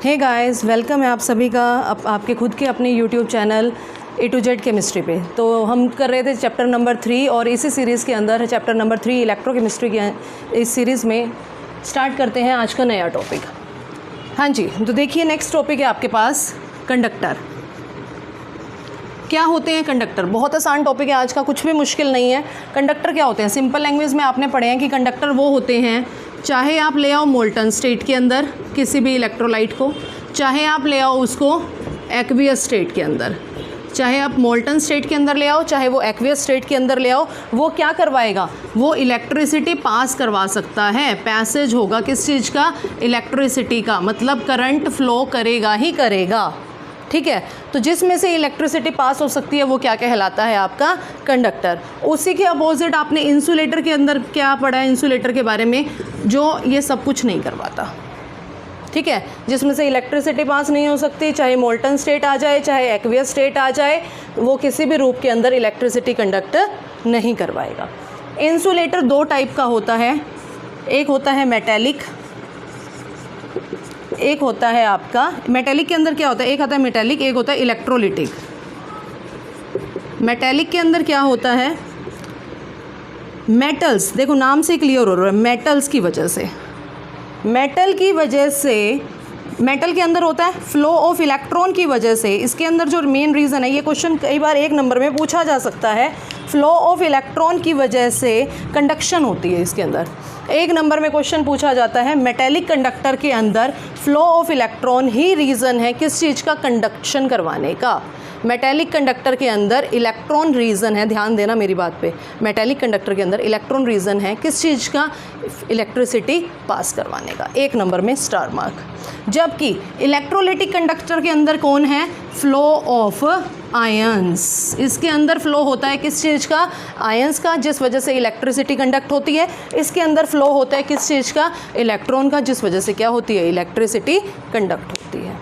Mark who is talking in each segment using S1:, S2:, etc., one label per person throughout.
S1: Hey guys, welcome है आप सभी का आपके खुद के अपने YouTube channel A to Z chemistry पे। तो हम कर रहे थे चैप्टर नंबर 3 और इसी सीरीज़ के अंदर चैप्टर नंबर 3 इलेक्ट्रोकेमिस्ट्री के इस सीरीज़ में स्टार्ट करते हैं आज का नया टॉपिक। हाँ जी, तो देखिए नेक्स्ट टॉपिक है आपके पास कंडक्टर। क्या होते हैं कंडक्टर? बहुत आसान टॉपिक है आज का, कुछ भी मुश्किल नहीं है। कंडक्टर क्या होते हैं? सिंपल लैंग्वेज में आपने पढ़े हैं कि कंडक्टर वो होते हैं, चाहे आप ले आओ मोल्टन स्टेट के अंदर किसी भी इलेक्ट्रोलाइट को, चाहे आप ले आओ उसको एक्वियस स्टेट के अंदर, चाहे आप मोल्टन स्टेट के अंदर ले आओ, चाहे वो एक्वियस स्टेट के अंदर ले आओ, वो क्या करवाएगा? वो इलेक्ट्रिसिटी पास करवा सकता है। पैसेज होगा किस चीज़ का? इलेक्ट्रिसिटी का, मतलब करंट फ्लो करेगा ही करेगा। ठीक है, तो जिसमें से इलेक्ट्रिसिटी पास हो सकती है वो क्या कहलाता है? आपका कंडक्टर। उसी के अपोजिट आपने इंसुलेटर के अंदर क्या पढ़ा है? इंसुलेटर के बारे में, जो ये सब कुछ नहीं करवाता। ठीक है, जिसमें से इलेक्ट्रिसिटी पास नहीं हो सकती, चाहे मोल्टन स्टेट आ जाए चाहे एक्वियस स्टेट आ जाए, वो किसी भी रूप के अंदर इलेक्ट्रिसिटी कंडक्ट नहीं करवाएगा। इंसुलेटर दो टाइप का होता है, एक होता है मेटेलिक, एक होता है आपका मेटेलिक के अंदर क्या होता है? एक आता है मेटेलिक, एक होता है इलेक्ट्रोलिटिक। मेटेलिक के अंदर क्या होता है? मेटल्स, देखो नाम से क्लियर हो रहा है, मेटल्स की वजह से, मेटल की वजह से, मेटल के अंदर होता है फ्लो ऑफ इलेक्ट्रॉन की वजह से। इसके अंदर जो मेन रीज़न है, ये क्वेश्चन कई बार एक नंबर में पूछा जा सकता है, फ्लो ऑफ इलेक्ट्रॉन की वजह से कंडक्शन होती है। इसके अंदर एक नंबर में क्वेश्चन पूछा जाता है, मेटेलिक कंडक्टर के अंदर flow of electron he reason है किस चीज़ का? कंडक्शन करवाने का। मेटेलिक कंडक्टर के अंदर इलेक्ट्रॉन रीज़न है, ध्यान देना मेरी बात पे, मेटेलिक कंडक्टर के अंदर इलेक्ट्रॉन रीज़न है किस चीज़ का? इलेक्ट्रिसिटी पास करवाने का। एक नंबर में स्टार मार्क। जबकि इलेक्ट्रोलिटिक कंडक्टर के अंदर कौन है? Flow of ions. इसके अंदर फ्लो होता है किस चीज़ का? आयंस का, जिस वजह से इलेक्ट्रिसिटी कंडक्ट होती है। इसके अंदर फ्लो होता है किस चीज़ का? इलेक्ट्रॉन का, जिस वजह से क्या होती है? इलेक्ट्रिसिटी कंडक्ट होती है।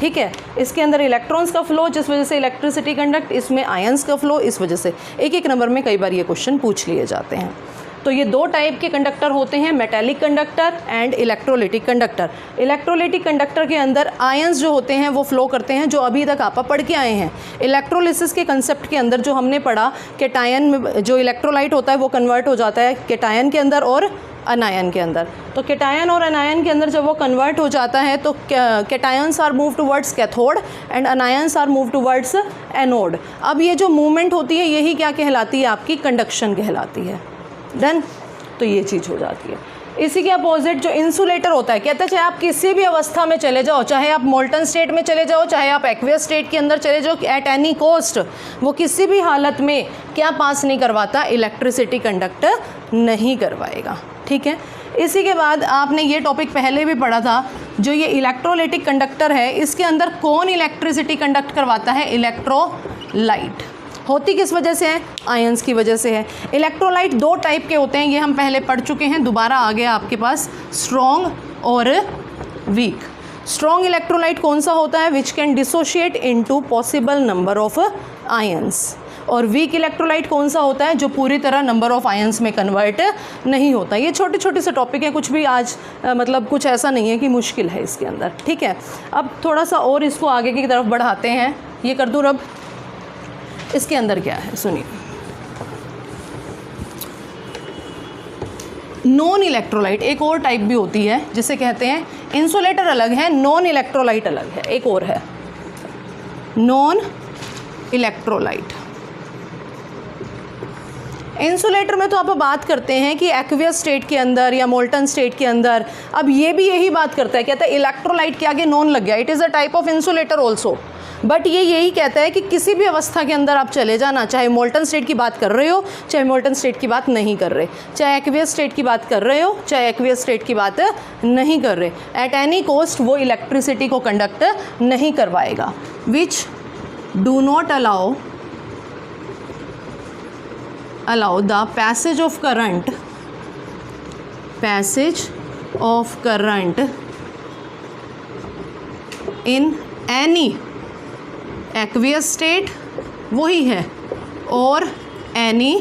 S1: ठीक है, इसके अंदर इलेक्ट्रॉन्स का फ्लो, जिस वजह से इलेक्ट्रिसिटी कंडक्ट, इसमें आयंस का फ्लो, इस वजह से। एक एक नंबर में कई बार ये क्वेश्चन पूछ लिए जाते हैं। तो ये दो टाइप के कंडक्टर होते हैं, metallic conductor and electrolytic conductor. Electrolytic conductor के अंदर आयंस जो होते हैं वो फ्लो करते हैं, जो अभी तक आप पढ़ के आए हैं। इलेक्ट्रोलिसिस के कंसेप्ट के अंदर जो हमने पढ़ा, केटायन में जो इलेक्ट्रोलाइट होता है वो कन्वर्ट हो जाता है केटायन के अंदर और अनायन के अंदर। तो केटायन और अनायन के अंदर जब वो कन्वर्ट हो जाता है तो cations are move towards cathode and anions are move towards anode. अब ये जो मूवमेंट होती है यही क्या कहलाती है? आपकी कंडक्शन कहलाती है। डन, तो ये चीज़ हो जाती है। इसी के अपोजिट जो इंसुलेटर होता है, कहते हैं चाहे आप किसी भी अवस्था में चले जाओ, चाहे आप मोल्टन स्टेट में चले जाओ, चाहे आप एक्वियस स्टेट के अंदर चले जाओ, एट एनी कॉस्ट, वो किसी भी हालत में क्या पास नहीं करवाता? इलेक्ट्रिसिटी कंडक्ट नहीं करवाएगा। ठीक है, इसी के बाद आपने ये टॉपिक पहले भी पढ़ा था, जो ये इलेक्ट्रोलिटिक कंडक्टर है, इसके अंदर कौन इलेक्ट्रिसिटी कंडक्ट करवाता है? इलेक्ट्रोलाइट। होती किस वजह से है? आयंस की वजह से है। इलेक्ट्रोलाइट दो टाइप के होते हैं, ये हम पहले पढ़ चुके हैं, दोबारा आ गया आपके पास, स्ट्रॉन्ग और वीक। स्ट्रॉन्ग इलेक्ट्रोलाइट कौन सा होता है? Which can dissociate into possible number of ions. और वीक इलेक्ट्रोलाइट कौन सा होता है? जो पूरी तरह नंबर ऑफ आयंस में कन्वर्ट नहीं होता। ये छोटे छोटे से टॉपिक हैं, कुछ भी आज मतलब कुछ ऐसा नहीं है कि मुश्किल है इसके अंदर। ठीक है, अब थोड़ा सा और इसको आगे की तरफ बढ़ाते हैं। ये कर दूँ अब, इसके अंदर क्या है सुनिए। नॉन इलेक्ट्रोलाइट एक और टाइप भी होती है, जिसे कहते हैं, इंसुलेटर अलग है, नॉन इलेक्ट्रोलाइट अलग है, एक और है नॉन इलेक्ट्रोलाइट। इंसुलेटर में तो आप बात करते हैं कि एक्वियस स्टेट के अंदर या मोल्टन स्टेट के अंदर। अब ये भी यही बात करता है, कहता है इलेक्ट्रोलाइट के आगे नॉन लग गया, it is a type of insulator also. But ये यही कहता है कि किसी भी अवस्था के अंदर आप चले जाना, चाहे मोल्टन स्टेट की बात कर रहे हो, चाहे मोल्टन स्टेट की बात नहीं कर रहे, चाहे एक्वियस स्टेट की बात कर रहे हो, चाहे एक्वियस स्टेट की बात नहीं कर रहे, एट एनी कॉस्ट वो इलेक्ट्रिसिटी को कंडक्ट नहीं करवाएगा। Which do not allow the passage of current in any aqueous state, वही है, और any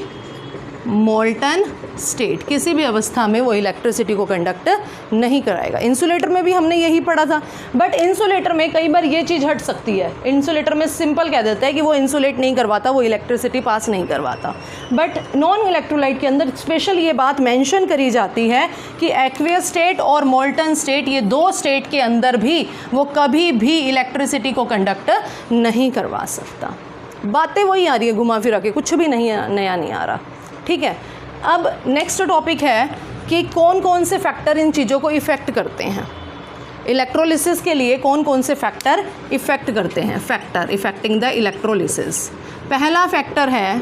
S1: molten स्टेट, किसी भी अवस्था में वो इलेक्ट्रिसिटी को कंडक्ट नहीं कराएगा। इंसुलेटर में भी हमने यही पढ़ा था, बट इंसुलेटर में कई बार ये चीज़ हट सकती है। इंसुलेटर में सिंपल कह देता है कि वो इंसुलेट नहीं करवाता, वो इलेक्ट्रिसिटी पास नहीं करवाता, बट नॉन इलेक्ट्रोलाइट के अंदर स्पेशल ये बात मेंशन करी जाती है कि एक्वियस स्टेट और मोल्टन स्टेट, ये दो स्टेट के अंदर भी वो कभी भी इलेक्ट्रिसिटी को कंडक्ट नहीं करवा सकता। बातें वही आ रही है घुमा फिरा के, कुछ भी नहीं नया नहीं आ रहा, ठीक है। अब नेक्स्ट टॉपिक है कि कौन कौन से फैक्टर इन चीज़ों को इफ़ेक्ट करते हैं। इलेक्ट्रोलिसिस के लिए कौन कौन से फैक्टर इफ़ेक्ट करते हैं, फैक्टर इफ़ेक्टिंग द इलेक्ट्रोलिसिस। पहला फैक्टर है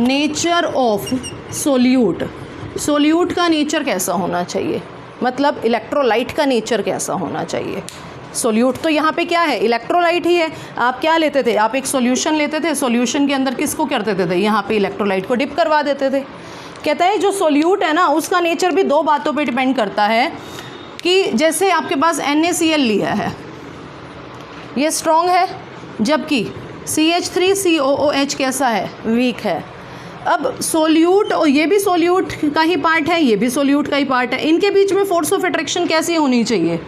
S1: नेचर ऑफ सोल्यूट। सोल्यूट का नेचर कैसा होना चाहिए, मतलब इलेक्ट्रोलाइट का नेचर कैसा होना चाहिए। सोल्यूट तो यहाँ पे क्या है, इलेक्ट्रोलाइट ही है। आप क्या लेते थे, आप एक सॉल्यूशन लेते थे, सॉल्यूशन के अंदर किसको कर देते थे, यहाँ पे इलेक्ट्रोलाइट को डिप करवा देते थे। कहता है जो सोल्यूट है ना, उसका नेचर भी दो बातों पे डिपेंड करता है कि जैसे आपके पास NaCl लिया है, ये स्ट्रॉन्ग है, जबकि CH3COOH कैसा है, वीक है। अब सोल्यूट, और ये भी सोल्यूट का ही पार्ट है, ये भी सोल्यूट का ही पार्ट है, इनके बीच में फोर्स ऑफ अट्रैक्शन कैसी होनी चाहिए,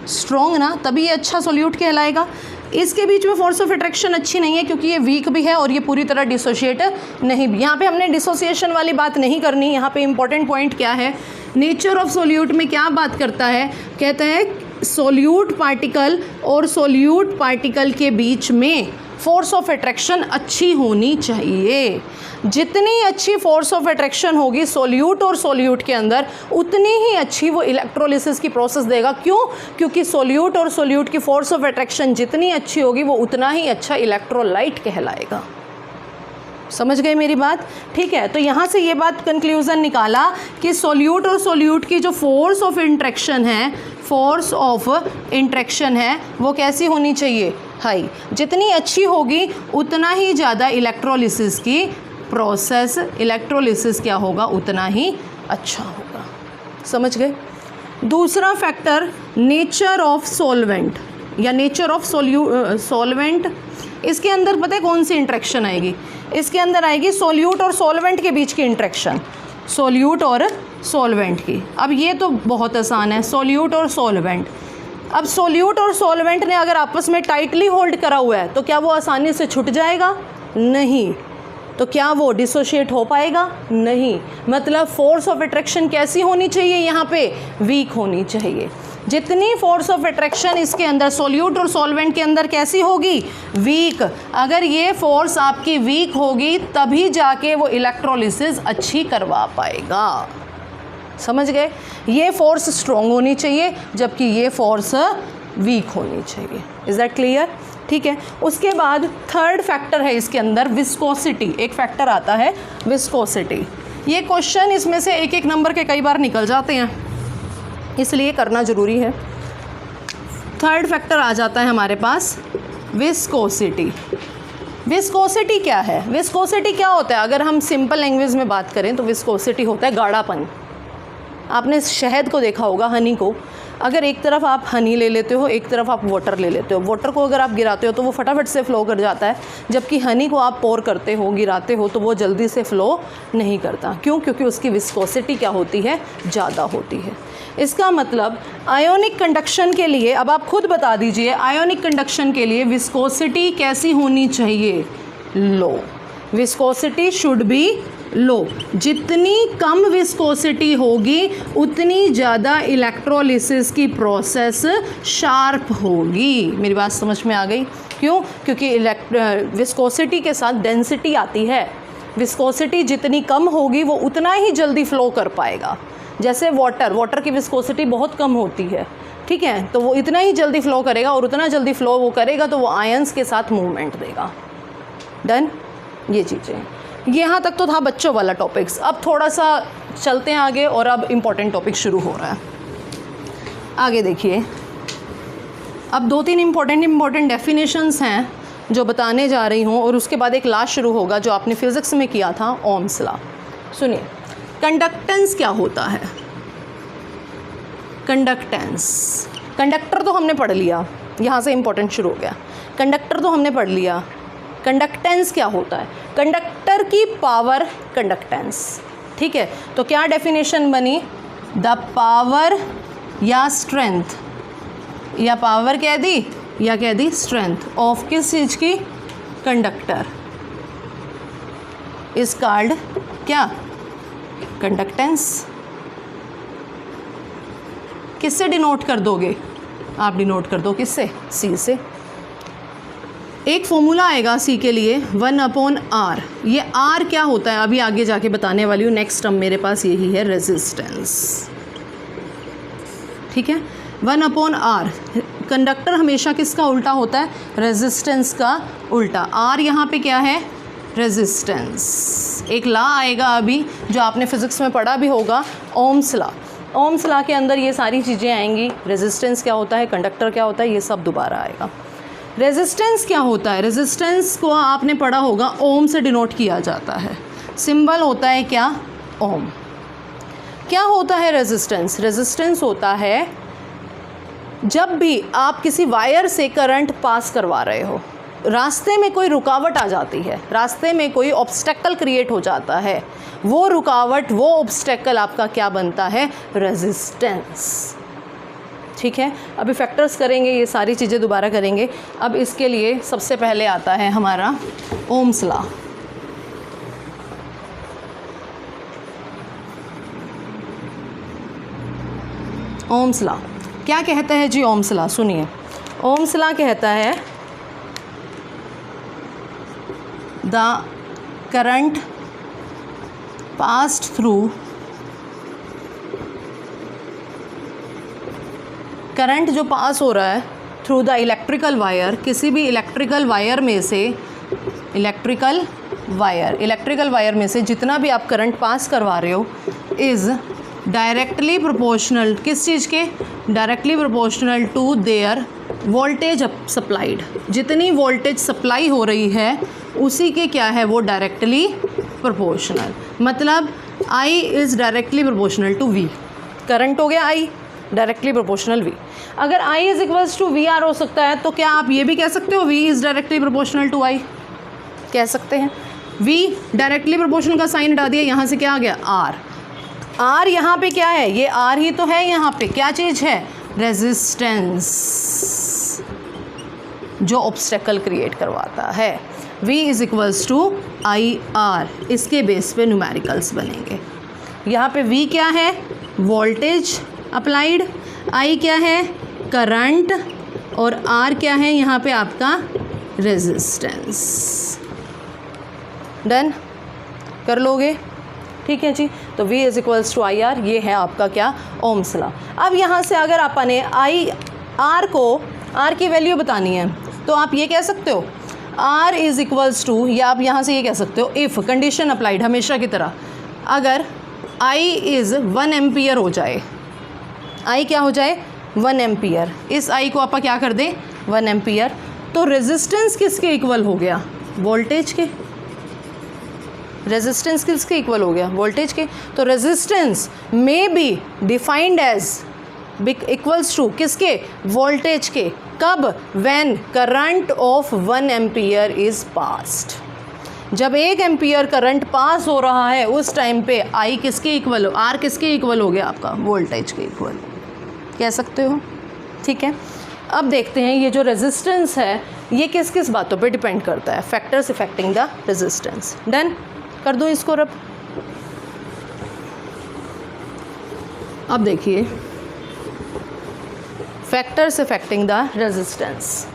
S1: स्ट्रॉन्ग ना, तभी ये अच्छा सोल्यूट कहलाएगा। इसके बीच में फोर्स ऑफ अट्रैक्शन अच्छी नहीं है क्योंकि ये वीक भी है और ये पूरी तरह डिसोशिएट नहीं भी। यहाँ पे हमने डिसोसिएशन वाली बात नहीं करनी। यहाँ पे इंपॉर्टेंट पॉइंट क्या है, नेचर ऑफ सोल्यूट में क्या बात करता है, कहता है सोल्यूट पार्टिकल और सोल्यूट पार्टिकल के बीच में फोर्स ऑफ अट्रैक्शन अच्छी होनी चाहिए। जितनी अच्छी फोर्स ऑफ अट्रैक्शन होगी सोल्यूट और सोल्यूट के अंदर, उतनी ही अच्छी वो इलेक्ट्रोलिसिस की प्रोसेस देगा। क्यों, क्योंकि सोल्यूट और सोल्यूट की फोर्स ऑफ अट्रैक्शन जितनी अच्छी होगी वो उतना ही अच्छा इलेक्ट्रोलाइट कहलाएगा। समझ गए मेरी बात, ठीक है। तो यहाँ से ये बात कंक्लूज़न निकाला कि सोल्यूट और सोल्यूट की जो फोर्स ऑफ इंट्रैक्शन है, फोर्स ऑफ इंट्रैक्शन है, वो कैसी होनी चाहिए, हाई। जितनी अच्छी होगी उतना ही ज़्यादा इलेक्ट्रोलिसिस की प्रोसेस, इलेक्ट्रोलिसिस क्या होगा, उतना ही अच्छा होगा। समझ गए। दूसरा फैक्टर नेचर ऑफ सॉल्वेंट या नेचर ऑफ सॉल्वेंट। इसके अंदर पता है कौन सी इंट्रैक्शन आएगी, इसके अंदर आएगी सोल्यूट और सॉल्वेंट के बीच की इंट्रैक्शन, सोल्यूट और सॉल्वेंट की। अब ये तो बहुत आसान है, सोल्यूट और सॉल्वेंट। अब सोल्यूट और सॉल्वेंट ने अगर आपस में टाइटली होल्ड करा हुआ है तो क्या वो आसानी से छूट जाएगा, नहीं। तो क्या वो डिसोशिएट हो पाएगा, नहीं। मतलब फोर्स ऑफ अट्रैक्शन कैसी होनी चाहिए, यहाँ पे वीक होनी चाहिए। जितनी फोर्स ऑफ अट्रैक्शन इसके अंदर सोल्यूट और सॉल्वेंट के अंदर कैसी होगी, वीक। अगर ये फोर्स आपकी वीक होगी तभी जाके वो इलेक्ट्रोलिसिस अच्छी करवा पाएगा। समझ गए। ये फोर्स स्ट्रॉन्ग होनी चाहिए जबकि ये फोर्स वीक होनी चाहिए। इज़ दैट क्लियर, ठीक है। उसके बाद थर्ड फैक्टर है इसके अंदर विस्कोसिटी। एक फैक्टर आता है विस्कोसिटी। ये क्वेश्चन इसमें से एक एक नंबर के कई बार निकल जाते हैं, इसलिए करना ज़रूरी है। थर्ड फैक्टर आ जाता है हमारे पास विस्कोसिटी। विस्कोसिटी क्या है, विस्कोसिटी क्या होता है, अगर हम सिंपल लैंग्वेज में बात करें तो विस्कोसिटी होता है गाढ़ापन। आपने शहद को देखा होगा, हनी को, अगर एक तरफ आप हनी ले लेते हो, एक तरफ आप वाटर ले लेते हो, वाटर को अगर आप गिराते हो तो वो फटाफट से फ़्लो कर जाता है, जबकि हनी को आप पोर करते हो, गिराते हो तो वो जल्दी से फ़्लो नहीं करता। क्यों, क्योंकि उसकी विस्कोसिटी क्या होती है, ज़्यादा होती है। इसका मतलब आयोनिक कंडक्शन के लिए, अब आप खुद बता दीजिए, आयोनिक कंडक्शन के लिए विस्कोसिटी कैसी होनी चाहिए, लो। विस्कोसिटी शुड बी लो। जितनी कम विस्कोसिटी होगी उतनी ज़्यादा इलेक्ट्रोलिसिस की प्रोसेस शार्प होगी। मेरी बात समझ में आ गई। क्यों, क्योंकि विस्कोसिटी के साथ डेंसिटी आती है। विस्कोसिटी जितनी कम होगी वो उतना ही जल्दी फ़्लो कर पाएगा। जैसे वाटर की विस्कोसिटी बहुत कम होती है, ठीक है, तो वो इतना ही जल्दी फ़्लो करेगा और उतना जल्दी फ़्लो वो करेगा तो वो आयंस के साथ मूवमेंट देगा। डन, ये चीज़ें। यहाँ तक तो था बच्चों वाला टॉपिक्स। अब थोड़ा सा चलते हैं आगे और अब इम्पॉर्टेंट टॉपिक शुरू हो रहा है। आगे देखिए, अब 2-3 इम्पॉर्टेंट डेफिनेशंस हैं जो बताने जा रही हूँ और उसके बाद एक लास्ट शुरू होगा जो आपने फिज़िक्स में किया था, ओम्स लॉ। सुनिए, कंडक्टेंस क्या होता है। कंडक्टेंस, कंडक्टर तो हमने पढ़ लिया, यहाँ से इम्पोर्टेंट शुरू हो गया। कंडक्टर तो हमने पढ़ लिया। कंडक्टेंस क्या होता है, कंडक्टर की पावर कंडक्टेंस। ठीक है, तो क्या डेफिनेशन बनी, द पावर या स्ट्रेंथ, या पावर कह दी या कह दी स्ट्रेंथ ऑफ किस चीज़ की, कंडक्टर इज कॉल्ड क्या, कंडक्टेंस। किससे डिनोट कर दोगे, आप डिनोट कर दो किससे, सी से। एक फॉर्मूला आएगा सी के लिए 1/r। ये r क्या होता है अभी आगे जाके बताने वाली हूँ, नेक्स्ट टर्म मेरे पास यही है, रेजिस्टेंस। ठीक है, 1/r। कंडक्टर हमेशा किसका उल्टा होता है, रेजिस्टेंस का उल्टा। r यहाँ पे क्या है, रेजिस्टेंस। एक लॉ आएगा अभी जो आपने फिज़िक्स में पढ़ा भी होगा, ओम्स लॉ। ओम्स लॉ के अंदर ये सारी चीज़ें आएंगी, रेजिस्टेंस क्या होता है, कंडक्टर क्या होता है, ये सब दोबारा आएगा। रेजिस्टेंस क्या होता है, रेजिस्टेंस को आपने पढ़ा होगा, ओम से डिनोट किया जाता है, सिंबल होता है क्या, ओम। क्या होता है रेजिस्टेंस, रेजिस्टेंस होता है जब भी आप किसी वायर से करंट पास करवा रहे हो, रास्ते में कोई रुकावट आ जाती है, रास्ते में कोई ऑब्स्टेकल क्रिएट हो जाता है, वो रुकावट, वो ऑब्स्टेकल आपका क्या बनता है, रेजिस्टेंस। ठीक है, अभी फैक्टर्स करेंगे, ये सारी चीज़ें दोबारा करेंगे। अब इसके लिए सबसे पहले आता है हमारा ओम्स लॉ। ओम्स लॉ क्या कहता है जी, ओम्स लॉ सुनिए। ओम्स लॉ कहता है the current passed through, current जो पास हो रहा है थ्रू द इलेक्ट्रिकल वायर, किसी भी इलेक्ट्रिकल वायर में से, इलेक्ट्रिकल वायर में से जितना भी आप करंट पास करवा रहे हो, इज़ डायरेक्टली प्रोपोर्शनल, किस चीज़ के, directly proportional to their voltage supplied. जितनी वोल्टेज सप्लाई हो रही है उसी के क्या है, वो डायरेक्टली प्रोपोर्शनल। मतलब I is directly proportional to V, current हो गया I, डायरेक्टली प्रोपोर्शनल V। अगर I is equals to VR हो सकता है, तो क्या आप ये भी कह सकते हो V is directly proportional to I, कह सकते हैं। V डायरेक्टली प्रोपोर्शनल का साइन हटा दिया, यहाँ से क्या आ गया, R यहाँ पे क्या है, ये R ही तो है, यहाँ पे क्या चीज़ है, रेजिस्टेंस, जो ऑब्स्टेकल क्रिएट करवाता है। V is equals to IR, इसके बेस पे न्यूमेरिकल्स बनेंगे। यहाँ पे V क्या है, वोल्टेज अप्लाइड, I क्या है, करंट, और R क्या है यहाँ पे आपका रेजिस्टेंस। डन, कर लोगे, ठीक है जी। तो V is equals to IR, ये है आपका क्या, ओम्स लॉ। अब यहाँ से अगर आपने R की वैल्यू बतानी है, तो आप ये कह सकते हो R इज़ इक्वल्स टू, या आप यहाँ से ये कह सकते हो, इफ़ कंडीशन अप्लाइड हमेशा की तरह, अगर I इज़ 1 एम्पियर हो जाए, I क्या हो जाए, 1 एम्पियर, इस I को आप क्या कर दें, 1 एम्पियर, तो रेजिस्टेंस किसके इक्वल हो गया, वोल्टेज के। रेजिस्टेंस किसके इक्वल हो गया, वोल्टेज के। तो रेजिस्टेंस में be defined as equals to किसके, वोल्टेज के। कब, when current of 1 ampere is passed, जब 1 एम्पियर करंट पास हो रहा है उस टाइम पे I किसके इक्वल हो, R किसके इक्वल हो गया आपका, वोल्टेज के इक्वल कह सकते हो। ठीक है, अब देखते हैं ये जो रेजिस्टेंस है ये किस किस बातों पे डिपेंड करता है, factors affecting the resistance. Done, कर दो इसको रब। अब देखिए factors affecting the resistance,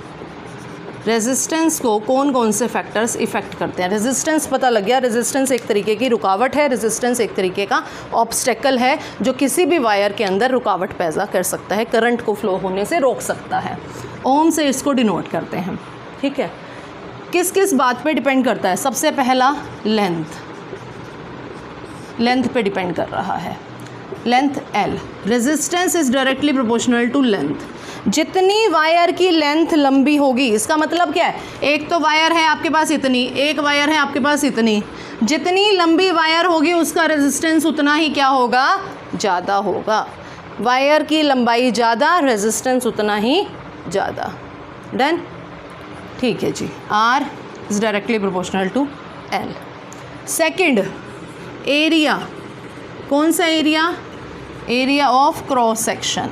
S1: resistance को कौन कौन से फैक्टर्स इफेक्ट करते हैं। रेजिस्टेंस पता लग गया, रेजिस्टेंस एक तरीके की रुकावट है, रेजिस्टेंस एक तरीके का ऑब्स्टेकल है जो किसी भी वायर के अंदर रुकावट पैदा कर सकता है, करंट को फ्लो होने से रोक सकता है। ओम से इसको डिनोट करते हैं। ठीक है, किस किस बात पे डिपेंड करता है, सबसे पहला लेंथ, लेंथ पे डिपेंड कर रहा है, length L। Resistance is directly proportional to length. जितनी वायर की लेंथ लंबी होगी, इसका मतलब क्या है, एक तो वायर है आपके पास इतनी, एक वायर है आपके पास इतनी, जितनी लंबी वायर होगी उसका रेजिस्टेंस उतना ही क्या होगा, ज़्यादा होगा। वायर की लंबाई ज़्यादा, रेजिस्टेंस उतना ही ज़्यादा। डन, ठीक है जी। R is directly proportional to L। Second, area कौन सा area? Area of cross section.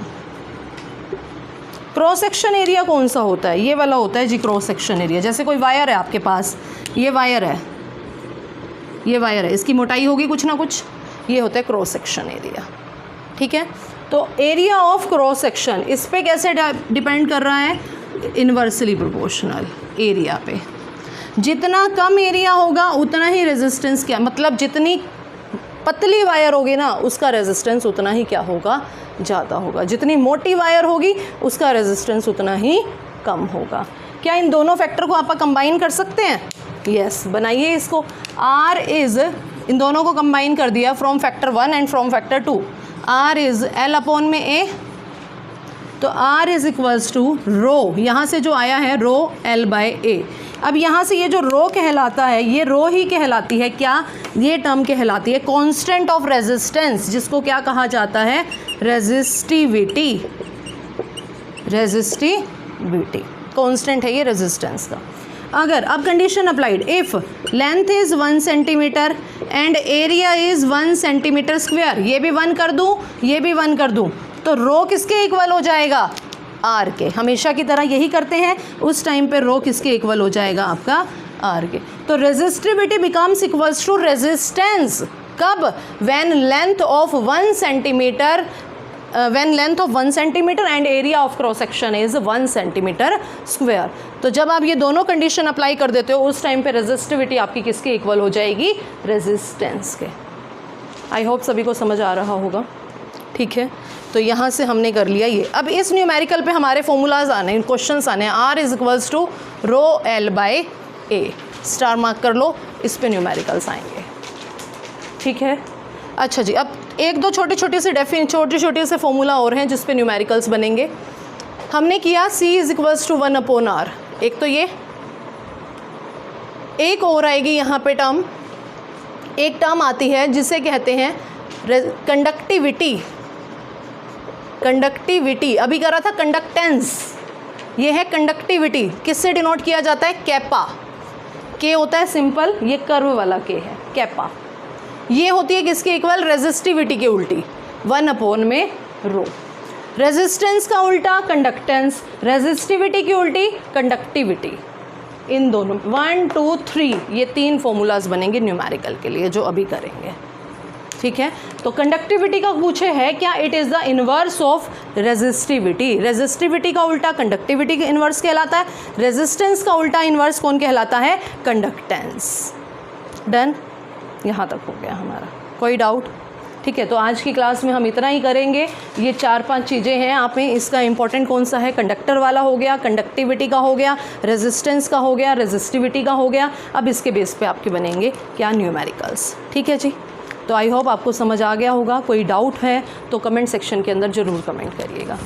S1: Cross section area कौन सा होता है? ये वाला होता है जी क्रॉस सेक्शन एरिया। जैसे कोई वायर है आपके पास, ये वायर है, ये वायर है, इसकी मोटाई होगी कुछ ना कुछ, ये होता है क्रॉस सेक्शन एरिया। ठीक है, तो एरिया ऑफ क्रॉस सेक्शन इस पे कैसे डिपेंड कर रहा है? इन्वर्सली प्रोपोर्शनल एरिया पे। जितना कम एरिया होगा उतना ही रेजिस्टेंस क्या, मतलब जितनी पतली वायर होगी ना उसका रेजिस्टेंस उतना ही क्या होगा? ज़्यादा होगा। जितनी मोटी वायर होगी उसका रेजिस्टेंस उतना ही कम होगा। क्या इन दोनों फैक्टर को आप कंबाइन कर सकते हैं? यस, बनाइए इसको। R इज़, इन दोनों को कंबाइन कर दिया from factor 1 and from factor 2। R is L upon में A, तो R इज़ इक्वल्स टू रो, यहाँ से जो आया है रो L बाय A। अब यहाँ से ये जो रो कहलाता है, ये रो ही कहलाती है क्या? ये टर्म कहलाती है कांस्टेंट ऑफ रेजिस्टेंस, जिसको क्या कहा जाता है? रेजिस्टिविटी। रेजिस्टिविटी कांस्टेंट है ये रेजिस्टेंस का। अगर अब condition applied, if length is 1 centimetre and area is 1 centimetre square, ये भी 1 कर दूँ, ये भी 1 कर दूँ, तो रो किसके इक्वल हो जाएगा? R के। हमेशा की तरह यही करते हैं, उस टाइम पे रो किसके इक्वल हो जाएगा? आपका R के। तो resistivity becomes equals to resistance. कब? When length of 1 centimetre, when length of 1 centimetre and area of cross section is 1 centimetre square. तो जब आप ये दोनों कंडीशन अप्लाई कर देते हो उस टाइम पे रेजिस्टिविटी आपकी किसके इक्वल हो जाएगी? रेजिस्टेंस के। आई होप सभी को समझ आ रहा होगा। ठीक है, तो यहाँ से हमने कर लिया ये। अब इस न्यूमेरिकल पे हमारे फॉर्मूलाज आने हैं, क्वेश्चंस आने हैं। R is equals to rho L by A, star mark कर लो, इस पे न्यूमेरिकल्स आएंगे। ठीक है, अच्छा जी, अब एक दो छोटे छोटे से फॉर्मूला और हैं जिस पे न्यूमेरिकल्स बनेंगे। हमने किया C is equals to 1 upon R, एक तो ये, एक और आएगी यहाँ पे टर्म, एक टर्म आती है जिसे कहते हैं कंडक्टिविटी। कंडक्टिविटी अभी करा था कंडक्टेंस, ये है कंडक्टिविटी। किससे डिनोट किया जाता है? कैपा। के होता है सिंपल, ये कर्व वाला के है कैपा। ये होती है किसके इक्वल? रेजिस्टिविटी के उल्टी, 1 अपॉन में रो। रेजिस्टेंस का उल्टा कंडक्टेंस, रेजिस्टिविटी की उल्टी कंडक्टिविटी। इन दोनों 1 2 3 ये 3 फॉर्मूलाज बनेंगे न्यूमेरिकल के लिए जो अभी करेंगे। ठीक है, तो कंडक्टिविटी का पूछे है क्या? It is the inverse of resistivity. Resistivity का उल्टा कंडक्टिविटी का इन्वर्स कहलाता है, रेजिस्टेंस का उल्टा इन्वर्स कौन कहलाता है? कंडक्टेंस। डन, यहाँ तक हो गया हमारा, कोई डाउट? ठीक है, तो आज की क्लास में हम इतना ही करेंगे। ये 4-5 चीज़ें हैं आप में, इसका इंपॉर्टेंट कौन सा है? कंडक्टर वाला हो गया, कंडक्टिविटी का हो गया, रेजिस्टेंस का हो गया, रेजिस्टिविटी का हो गया। अब इसके बेस पे आपके बनेंगे क्या? न्यूमेरिकल्स। ठीक है जी, तो आई होप आपको समझ आ गया होगा। कोई डाउट है तो कमेंट सेक्शन के अंदर ज़रूर कमेंट करिएगा।